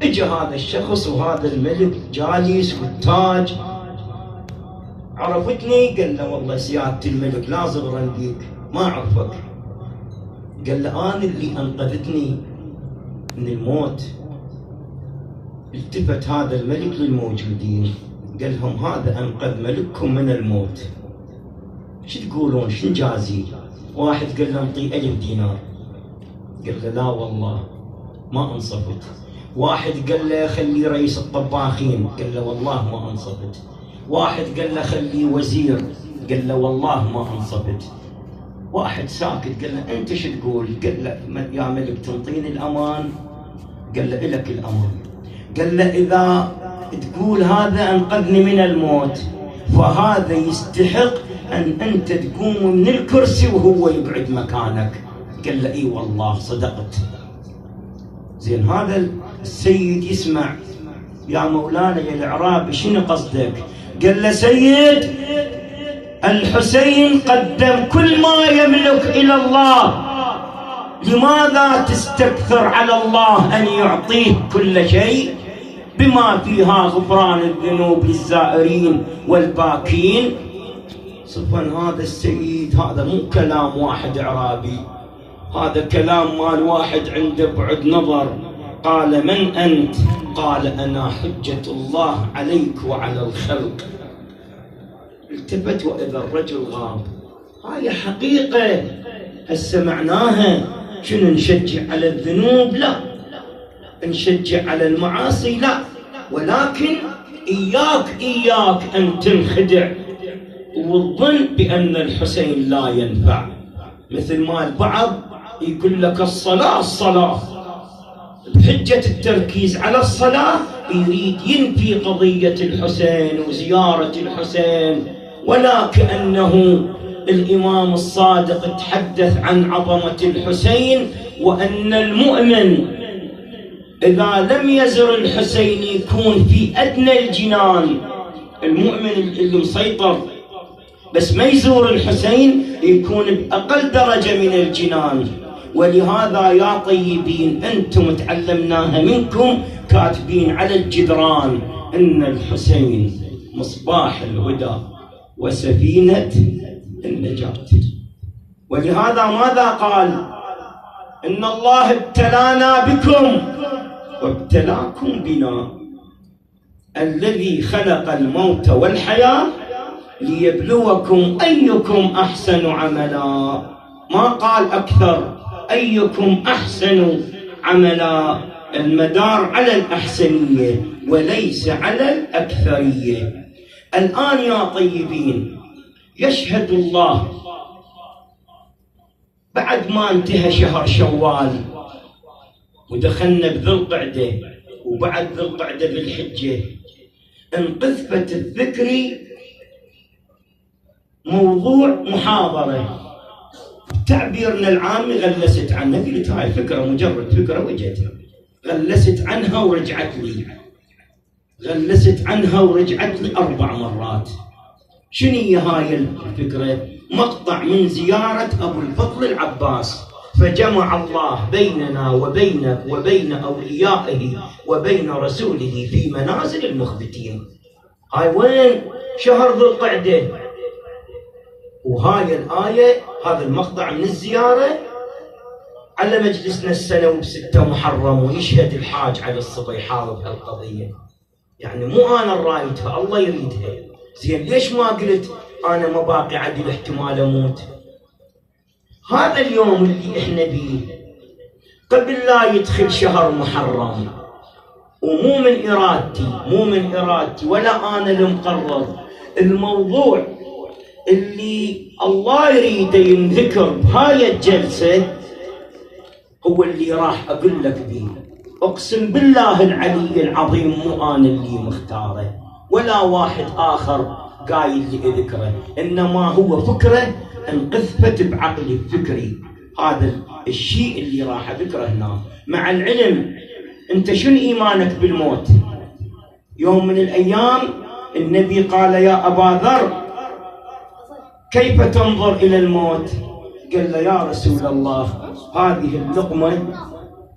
اجى هذا الشخص وهذا الملك جالس والتاج، عرفتني؟ قال له والله سيادة الملك لا صغرا بيك، ما أعرفك. قال له أنا اللي أنقذتني من الموت. التفت هذا الملك للموجودين قال لهم هذا أنقذ ملككم من الموت، شو تقولون شو نجازي؟ واحد قال له انطي 1000 دينار، قال له لا والله ما انصفت. واحد قال له خليه رئيس الطباخين، قال له والله ما انصفت. واحد قال له خليه وزير، قال له والله ما انصفت. واحد ساكت قال له انت شو تقول؟ قال له يا ملك تنطيني الامان؟ قال له الك الامان. قال له اذا تقول هذا انقذني من الموت فهذا يستحق ان انت تقوم من الكرسي وهو يقعد مكانك. قال له اي والله صدقت. زين هذا السيد يسمع، يا مولانا يا الاعرابي شنو قصدك؟ قال له سيد الحسين قدم كل ما يملك الى الله، لماذا تستكثر على الله ان يعطيه كل شيء بما فيها غفران الذنوب للزائرين والباكين؟ صفا هذا السيد هذا مو كلام واحد اعرابي، هذا كلام مال واحد عنده بعد نظر. قال من انت؟ قال انا حجة الله عليك وعلى الخلق. التفت واذا الرجل غاب. هاي حقيقة هسه معناها شنو؟ نشجع على الذنوب؟ لا. نشجع على المعاصي؟ لا. ولكن إياك أن تنخدع وتظن بأن الحسين لا ينفع، مثل ما البعض يقول لك الصلاة بحجة التركيز على الصلاة يريد ينفي قضية الحسين وزيارة الحسين، ولا كأنه الإمام الصادق تحدث عن عظمة الحسين وأن المؤمن إذا لم يزر الحسين يكون في أدنى الجنان. المؤمن اللي مسيطر بس ما يزور الحسين يكون بأقل درجة من الجنان. ولهذا يا طيبين أنتم تعلمناها منكم كاتبين على الجدران إن الحسين مصباح الهدى وسفينة النجاة. ولهذا ماذا قال؟ إن الله ابتلانا بكم وابتلاكم بنا، الذي خلق الموت والحياة ليبلوكم أيكم أحسن عملا. ما قال أكثر، أيكم أحسن عملا. المدار على الأحسنية وليس على الأكثرية. الآن يا طيبين يشهد الله بعد ما انتهى شهر شوال ودخلنا بذي القعدة، وبعد ذي القعدة بالحجة، انقذفت الذكري موضوع محاضرة تعبيرنا العامي غلست عنها. قلت هاي فكرة مجرد فكرة وجت، غلست عنها ورجعت لي، غلست عنها ورجعت لي 4 مرات. شنو هي هاي الفكرة؟ مقطع من زيارة أبو الفضل العباس، فجمع الله بيننا وبينك وبين أوليائه وبين رسوله في منازل المخبتين. هاي وين؟ شهر ذي القعدة. وهاي الآية، هذا المقطع من الزيارة على مجلسنا السنوي ب6 محرم، ويشهد الحاج على الصبيحاوي بهالقضية. يعني مو أنا الرايدها، الله يريدها. زين ليش ما قلت أنا ما باقي عدل احتمال أموت؟ هذا اليوم اللي إحنا بيه قبل لا يدخل شهر محرم، ومو من إرادتي ولا أنا المقرر. الموضوع اللي الله يريده ينذكر بهاي الجلسة هو اللي راح أقول لك بيه. أقسم بالله العلي العظيم مو أنا اللي مختاره ولا واحد آخر قايل لي ذكره، إنما هو فكرة انقذفت بعقلي الفكري. هذا الشيء اللي راح أذكره هنا، مع العلم أنت شنو إيمانك بالموت؟ يوم من الأيام النبي قال يا أبا ذر كيف تنظر إلى الموت؟ قال له يا رسول الله هذه اللقمة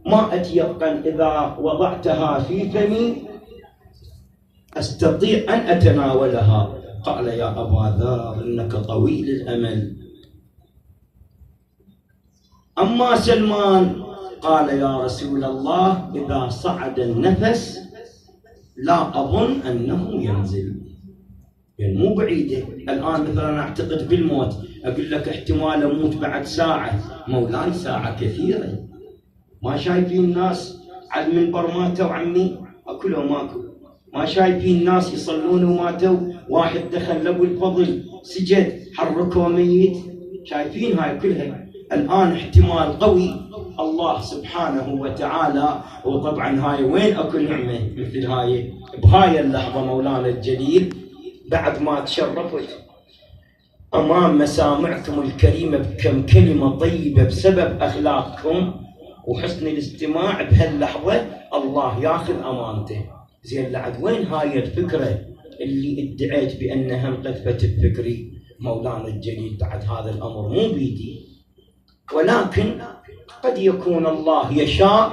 ما أتيقن إذا وضعتها في فمي أستطيع أن أتناولها. قال يا أبا ذر إنك طويل الأمل. أما سلمان قال يا رسول الله إذا صعد النفس لا أظن أنه ينزل، يعني مو بعيدة. الآن مثلا أعتقد بالموت، أقول لك احتمال أموت بعد ساعة، مولاي ساعة كثيرة. ما شايفين الناس على المنبر ماتوا عمي؟ أكو لو ماكو؟ ما شايفين الناس يصلون وماتوا؟ واحد دخل لأبو الفضل سجد حركه ميت، شايفين هاي كلها. الآن احتمال قوي الله سبحانه وتعالى. وطبعا هاي وين أكو نعمة مثل هاي بهاي اللحظة مولانا الجليل بعد ما تشرفت أمام مسامعكم الكريمة بكم كلمة طيبة بسبب أخلاقكم وحسن الاستماع بهاللحظة، الله ياخذ أمانته. زين لعد وين هاي الفكرة اللي ادعيت بأنها انقذفت بفكري مولانا الجليل؟ بعد هذا الأمر مو بيدي، ولكن قد يكون الله يشاء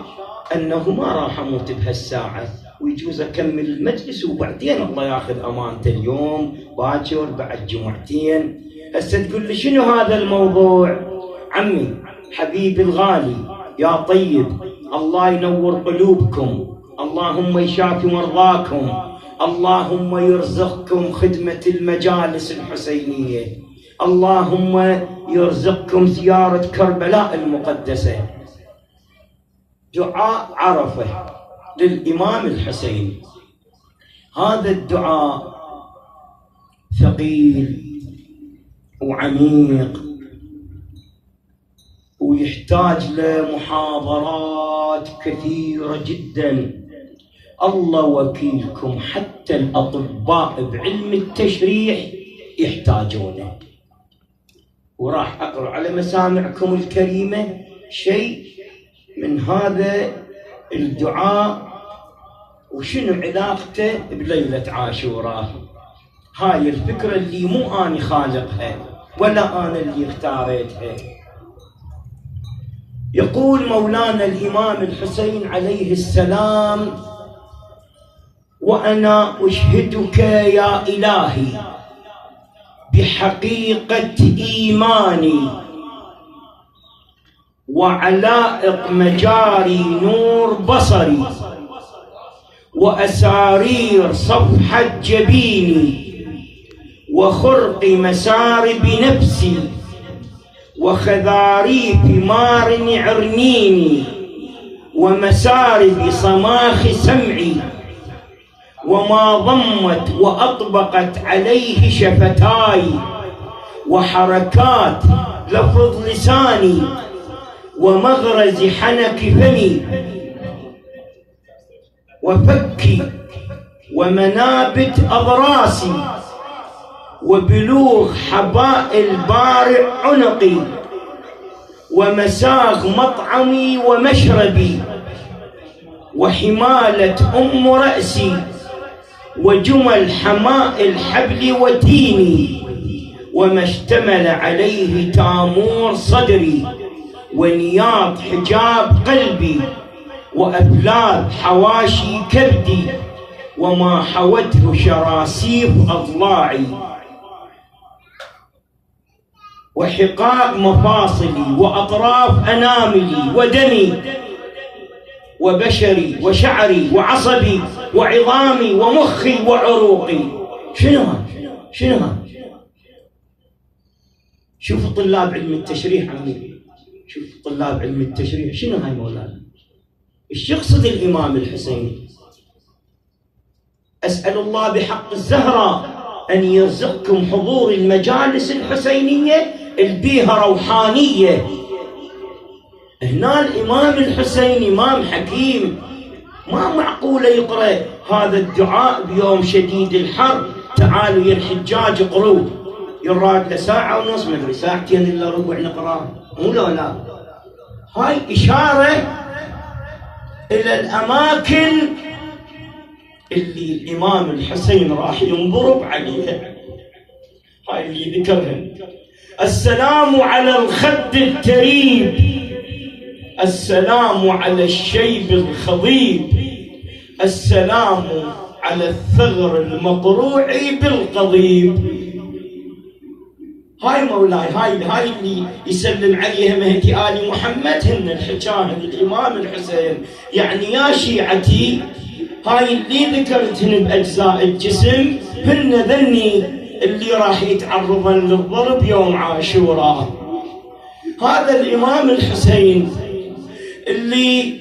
أنه ما راح أموت بهالساعة ويجوز أكمل المجلس وبعدين الله ياخذ أمانته اليوم باكر بعد جمعتين. هسه تقول لي شنو هذا الموضوع؟ عمي حبيبي الغالي يا طيب، الله ينور قلوبكم، اللهم يشافي مرضاكم، اللهم يرزقكم خدمة المجالس الحسينية، اللهم يرزقكم زيارة كربلاء المقدسة. دعاء عرفة للإمام الحسين، هذا الدعاء ثقيل وعميق ويحتاج لمحاضرات كثيرة جدا. الله وكيلكم حتى الأطباء بعلم التشريح يحتاجونه. وراح أقرأ على مسامعكم الكريمة شيء من هذا الدعاء وشنو علاقته بليلة عاشوراء. هاي الفكرة اللي مو أنا خالقها ولا أنا اللي اختاريتها. يقول مولانا الإمام الحسين عليه السلام: وأنا أشهدك يا إلهي بحقيقة إيماني وعلائق مجاري نور بصري وأسارير صفحة جبيني وخرق مسارب نفسي وخذاريف مارن عرنيني ومسارب صماخ سمعي وما ضمت وأطبقت عليه شفتاي وحركات لفظ لساني ومغرز حنك فمي وفكي ومنابت أضراسي وبلوغ حبائل بارع عنقي ومساغ مطعمي ومشربي وحمالة أم رأسي وجمل حماء الحبل وتيني وما اشتمل عليه تامور صدري ونياط حجاب قلبي وأفلاذ حواشي كبدي وما حوته شراسيف أضلاعي وحقاق مفاصلي وأطراف أناملي ودمي وبشري وشعري وعصبي وعظامي ومخي وعروقي. شنو هذا؟ شوفوا طلاب علم التشريح عمي، شوفوا طلاب علم التشريح شنو هاي مولانا؟ ايش يقصد الإمام الحسين؟ أسأل الله بحق الزهراء أن يرزقكم حضور المجالس الحسينية البيها روحانية. هنا الإمام الحسين إمام حكيم، ما معقولة يقرأ هذا الدعاء بيوم شديد الحر. تعالوا يا الحجاج اقروا، يراد لساعة ونص مدري ساعتين إلا ربع نقرأ، مو لا. هاي إشارة إلى الأماكن اللي الإمام الحسين راح ينضرب عليها. هاي اللي ذكرها: السلام على الخد التريب السلام على الشيب الخضيب، السلام على الثغر المقروع بالقضيب. هاي مولاي، هاي اللي يسلم عليها مهدي آل محمد، هن الحجاه الإمام الحسين. يعني يا شيعتي هاي اللي ذكرتهن بأجزاء الجسم هن ذني اللي راح يتعرضن للضرب يوم عاشوراء. هذا الإمام الحسين اللي